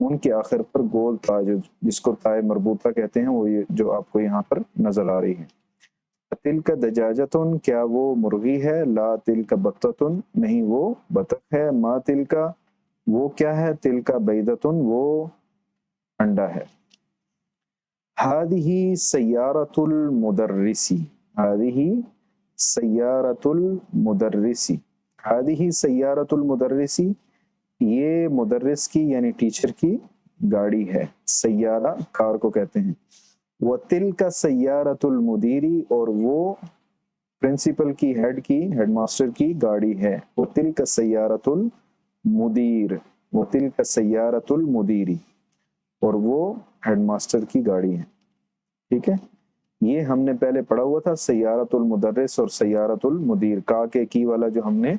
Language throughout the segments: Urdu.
ان کے آخر پر گول تا جس کو تائے مربوطہ کہتے ہیں، وہ یہ جو آپ کو یہاں پر نظر آ رہی ہے۔ تلک دجاجتن، کیا وہ مرغی ہے، لا تلک بطتن، نہیں وہ بطخ ہے، ما تلک، وہ کیا ہے، تلک بیدتن، وہ انڈا ہے۔ هذه سیارۃ المدرس، هذه سیارۃ المدرس، هذه سیارۃ المدرس، یہ مدرس کی یعنی ٹیچر کی گاڑی ہے، سیارہ کار کو کہتے ہیں۔ وَتِلْكَ سَيَّارَةُ الْمُدِيرِ، اور وہ پرنسپل کی، ہیڈ کی، ہیڈ ماسٹر کی گاڑی ہے۔ وَتِلْكَ سَيَّارَةُ الْمُدِيرِ، وَتِلْكَ سَيَّارَةُ الْمُدِيرِ، اور وہ ہیڈ ماسٹر کی گاڑی ہے۔ ٹھیک ہے، یہ ہم نے پہلے پڑھا ہوا تھا سیارۃ المدرس اور سیارۃ المدیر، کا کے کی والا جو ہم نے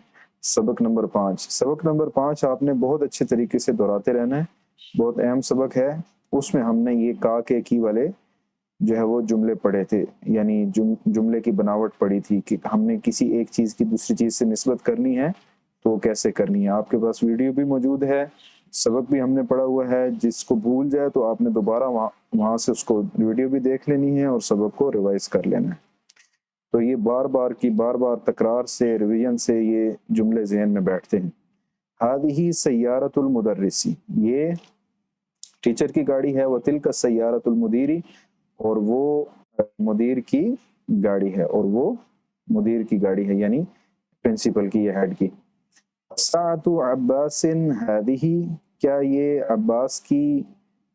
سبق نمبر 5، سبق نمبر 5 آپ نے بہت اچھے طریقے سے دہراتے رہنا ہے، بہت اہم سبق ہے۔ اس میں ہم نے یہ کا کے کی والے جو ہے وہ جملے پڑھے تھے، یعنی جملے کی بناوٹ پڑھی تھی کہ ہم نے کسی ایک چیز کی دوسری چیز سے نسبت کرنی ہے تو کیسے کرنی ہے۔ آپ کے پاس ویڈیو بھی موجود ہے، سبق بھی ہم نے پڑھا ہوا ہے، جس کو بھول جائے تو آپ نے دوبارہ وہاں سے اس کو ویڈیو بھی دیکھ لینی ہے اور سبق کو ریوائز کر لینا ہے۔ تو یہ بار بار تکرار سے، ریویژن سے یہ جملے ذہن میں بیٹھتے ہیں۔ هذه سیارۃ المدرس، یہ ٹیچر کی گاڑی ہے، وَتِلْكَ سیارۃ المدیری، اور وہ مدیر کی گاڑی ہے، اور وہ مدیر کی گاڑی ہے یعنی پرنسپل کی یا ہیڈ کی۔ ساعۃ عباس هذه، کیا یہ عباس کی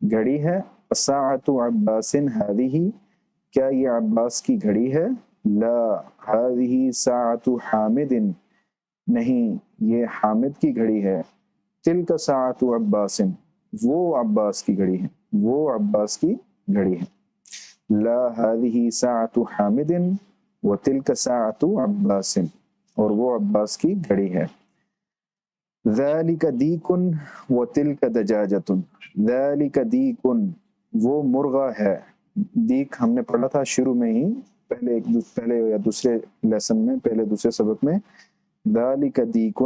گھڑی ہے، ساعۃ عباس هذه، کیا یہ عباس کی گھڑی ہے، لا هذه ساعۃ حامد، نہیں یہ حامد کی گھڑی ہے، تلک ساعۃ عباس، وہ عباس کی گھڑی ہے، وہ عباس کی گھڑی ہے، لا هذه ساعۃ حامد وتلک ساعۃ عباس، اور وہ عباس کی گھڑی ہے۔ ذالک دیک وتلک دجاجۃ، ذالک دیک، وہ مرغا ہے، دیک ہم نے پڑھا تھا شروع میں ہی، پہلے یا دوسرے لیسن میں، پہلے دوسرے سبق میں، ذالک دیک،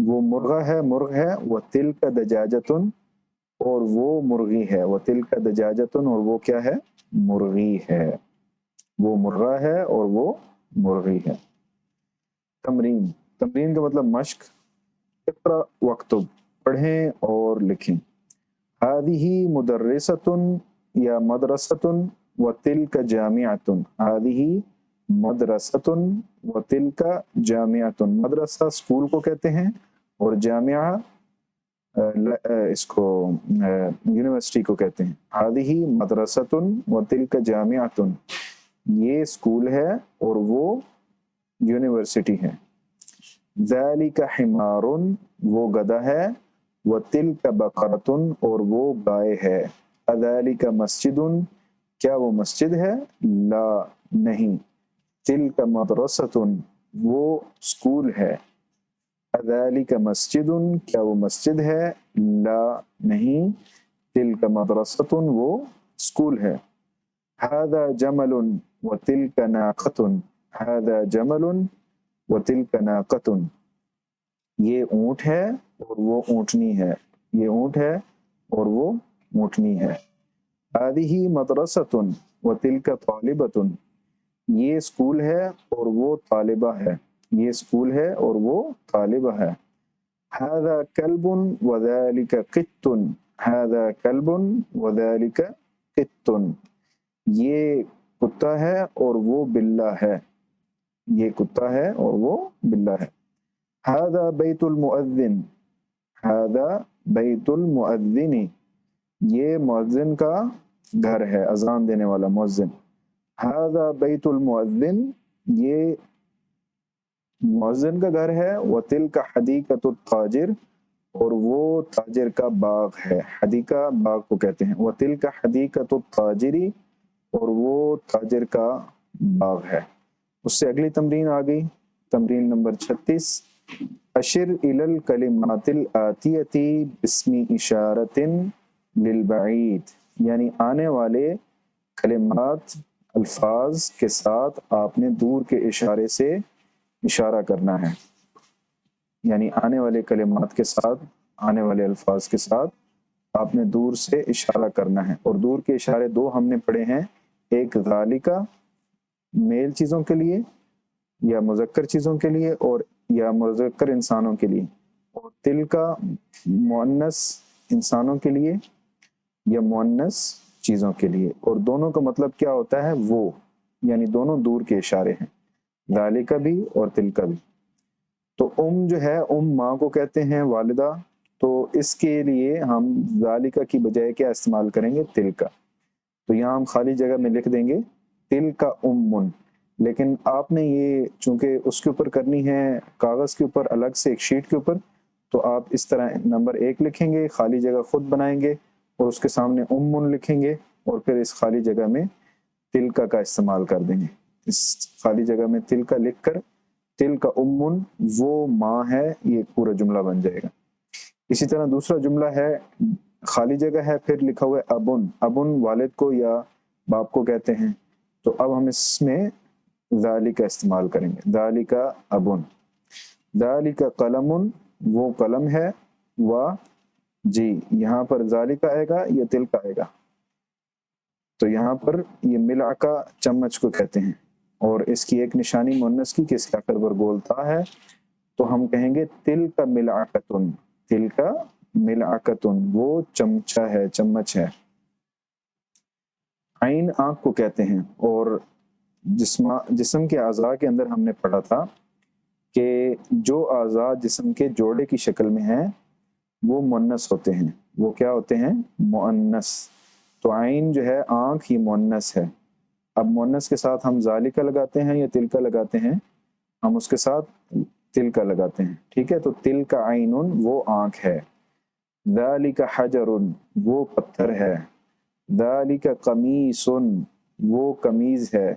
وہ مرغا ہے، مرغ ہے، وتلک دجاجۃ، اور وہ مرغی ہے، وتلک دجاجۃ، اور وہ کیا ہے، مرغی ہے، وہ مرغا ہے اور وہ مرغی ہے۔ تمرین، تمرین کا مطلب مشق۔ اقرأ واکتب، پڑھیں اور لکھیں۔ هذه مدرسۃ یا مدرسۃ وتلک جامعۃ، هذه مدرسۃ وتلک جامعۃ، مدرسہ اسکول کو کہتے ہیں اور جامعہ اس کو یونیورسٹی کو کہتے ہیں۔ هذه مدرسۃ وتلک جامعۃ، یہ اسکول ہے اور وہ یونیورسٹی ہے۔ ذالک حمار، وہ گدھا ہے، وتلک بقرۃ، اور وہ گائے ہے۔ اذالک مسجد، کیا وہ مسجد ہے، لا نہیں، تلک مدرسۃ، وہ اسکول ہے۔ اذالک مسجد، کیا وہ مسجد ہے، لا نہیں، تلک مدرسۃ، وہ اسکول ہے۔ ھذا جمل وتلک ناقۃ، ھذا جمل وتلک ناقۃ، یہ اونٹ ہے اور وہ اونٹنی ہے، یہ اونٹ ہے اور وہ اونٹنی ہے۔ هذه مدرسۃ وتلک طالبۃ، یہ اسکول ہے اور وہ طالبہ ہے، یہ اسکول ہے اور وہ طالبہ ہے۔ هذا کلب وذلک قط، هذا کلب وذلک قط، یہ کتا ہے اور وہ بلہ ہے، یہ کتا ہے اور وہ بلہ ہے۔ هذا بیت المؤذن، هذا بیت المؤذن، یہ مؤذن کا گھر ہے، اذان دینے والا مؤذن۔ هذا بیت المؤذن، یہ مؤذن کا گھر ہے۔ وتلک حدیقۃ التاجر، اور وہ تاجر کا باغ ہے، حدیقہ باغ کو کہتے ہیں۔ وتلک حدیقۃ التاجر، اور وہ تاجر کا باغ ہے۔ اس سے اگلی تمرین آ گئی، تمرین نمبر 36، اشر الی الکلمات الآتیۃ باسم اشارۃ للبعید، یعنی آنے والے کلمات، الفاظ کے ساتھ آپ نے دور کے اشارے سے اشارہ کرنا ہے، یعنی آنے والے کلمات کے ساتھ، آنے والے الفاظ کے ساتھ آپ نے دور سے اشارہ کرنا ہے، اور دور کے اشارے دو ہم نے پڑھے ہیں، ایک ذالکا میل چیزوں کے لیے یا مذکر چیزوں کے لیے اور یا مذکر انسانوں کے لیے، اور تلکا مؤنث انسانوں کے لیے یا مؤنث چیزوں کے لیے، اور دونوں کا مطلب کیا ہوتا ہے؟ وہ، یعنی دونوں دور کے اشارے ہیں، ذالکا بھی اور تلکا بھی۔ تو جو ہے ماں کو کہتے ہیں، والدہ، تو اس کے لیے ہم ذالکا کی بجائے کیا استعمال کریں گے؟ تلکا۔ تو یہاں ہم خالی جگہ میں لکھ دیں گے تلکا لیکن آپ نے یہ چونکہ اس کے اوپر کرنی ہے کاغذ کے اوپر الگ سے ایک شیٹ کے اوپر، تو آپ اس طرح نمبر 1 لکھیں گے، خالی جگہ خود بنائیں گے اور اس کے سامنے لکھیں گے، اور پھر اس خالی جگہ میں تلکا کا استعمال کر دیں گے۔ اس خالی جگہ میں تلکا لکھ کر تلکا وہ ماں ہے، یہ پورا جملہ بن جائے گا۔ اسی طرح دوسرا جملہ ہے، خالی جگہ ہے، پھر لکھا ہوا ہے ابن والد کو یا باپ کو کہتے ہیں، تو اب ہم اس میں ذالکا استعمال کریں گے، ذالکا ابن، ذالکا قلم، وہ قلم ہے، جی یہاں پر ذالکا آئے گا یا تلکا آئے گا؟ تو یہاں پر یہ ملعقہ چمچ کو کہتے ہیں، اور اس کی ایک نشانی مؤنث کی کہ اس کے آخر پر گولتا ہے، تو ہم کہیں گے تلکا ملعقتن، تلکا ملعقتن، وہ چمچہ ہے، چمچ ہے۔ عین آنکھ کو کہتے ہیں، اور جسم کے اعضاء کے اندر ہم نے پڑھا تھا کہ جو اعضاء جسم کے جوڑے کی شکل میں ہیں وہ مؤنث ہوتے ہیں، وہ کیا ہوتے ہیں؟ مؤنث۔ تو عین جو ہے آنکھ، یہ مؤنث ہے۔ اب مؤنث کے ساتھ ہم ذالکا لگاتے ہیں یا تلکا لگاتے ہیں؟ ہم اس کے ساتھ تلکا لگاتے ہیں، ٹھیک ہے؟ تو تلکا عین، وہ آنکھ ہے۔ ذالک حجر، وہ پتھر ہے۔ ذالک قمیص، وہ قمیض ہے۔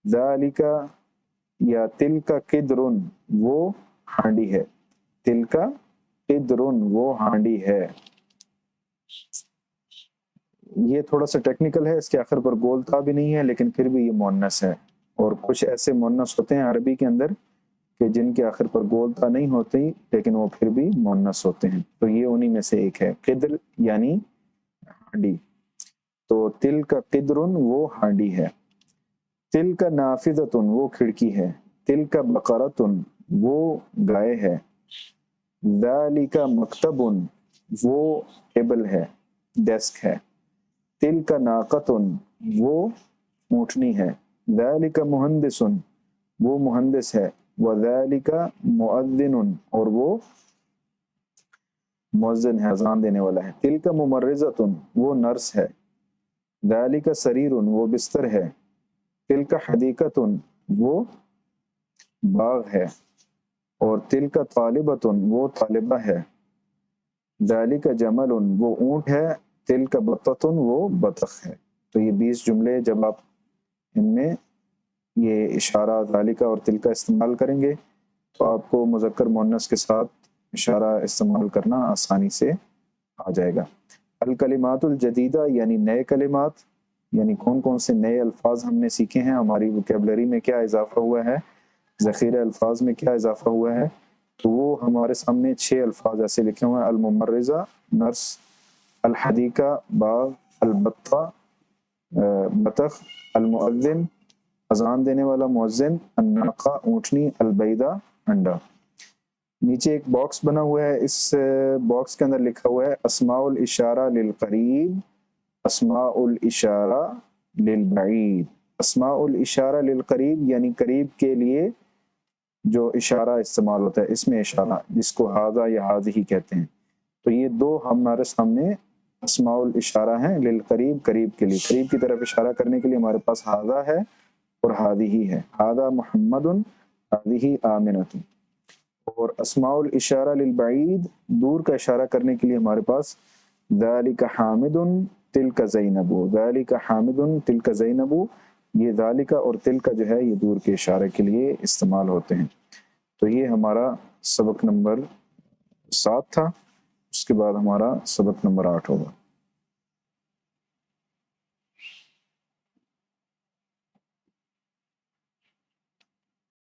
ذالک یا تلکا قدر، وہ ہانڈی ہے۔ تلکا قدر، وہ ہانڈی ہے۔ یہ تھوڑا سا ٹیکنیکل ہے، اس کے آخر پر گولتا بھی نہیں ہے، لیکن پھر بھی یہ مؤنث ہے، اور کچھ ایسے مؤنث ہوتے ہیں عربی کے اندر کہ جن کے آخر پر گولتا نہیں ہوتی لیکن وہ پھر بھی مؤنث ہوتے ہیں، تو یہ انہی میں سے ایک ہے، قدر یعنی ہانڈی۔ تو تلکا قدر، وہ ہانڈی ہے۔ تلکا نافذۃ، وہ کھڑکی ہے۔ تلکا بقرۃ، وہ گائے ہے۔ ذالک مکتب، وہ ٹیبل ہے، ڈیسک ہے۔ تلکا ناقۃ، وہ اونٹنی ہے۔ ذالک مہندس، وہ مہندس ہے۔ وذالک مؤذن، اور وہ مؤذن ہے، اذان دینے والا ہے۔ تلکا ممرضۃ، وہ نرس ہے۔ ذالک سریر، وہ بستر ہے۔ تلکا حدیقۃ، وہ باغ ہے۔ اور تلکا طالبۃ، وہ طالبہ ہے۔ ذالک جمل، وہ اونٹ ہے۔ تلکا بطۃ، وہ بطخ ہے۔ تو یہ 20 جملے جب آپ ان میں یہ اشارہ ذالکا اور تلکا استعمال کریں گے تو آپ کو مذکر مؤنث کے ساتھ اشارہ استعمال کرنا آسانی سے آ جائے گا۔ الکلمات الجدیدہ، یعنی نئے کلمات، یعنی کون کون سے نئے الفاظ ہم نے سیکھے ہیں، ہماری ووکیبلری میں کیا اضافہ ہوا ہے، ذخیرہ الفاظ میں کیا اضافہ ہوا ہے، تو وہ ہمارے سامنے 6 الفاظ ایسے لکھے ہوئے ہیں: الممرضہ نرس، الحدیقہ باغ، البطہ بطخ، المؤذن اذان دینے والا مؤذن، الناقہ اونٹنی، البیضہ انڈا۔ نیچے ایک باکس بنا ہوا ہے، اس باکس کے اندر لکھا ہوا ہے اسماء الاشارہ للقریب، اسماء الاشارہ للبعید۔ اسماء الاشارہ للقریب یعنی قریب کے لیے جو اشارہ استعمال ہوتا ہے، اس میں اشارہ، جس کو ھذا یا ھذہ کہتے ہیں، تو یہ 2 ہمارے سامنے اسماء الاشارہ ہیں للقریب، قریب کے لیے، قریب کی طرف اشارہ کرنے کے لیے ہمارے پاس ھذا ہے اور ھذہ ہے، ھذا محمد، ھذہ آمنۃ۔ اور اسماء الاشارہ للبعید، دور کا اشارہ کرنے کے لیے ہمارے پاس ذالک حامد تلک زینب، ذالک حامد تلک زینب، یہ ذالک اور تلک جو ہے یہ دور کے اشارے کے لیے استعمال ہوتے ہیں۔ تو یہ ہمارا سبق نمبر 7 تھا، اس کے بعد ہمارا سبق نمبر 8 ہوگا۔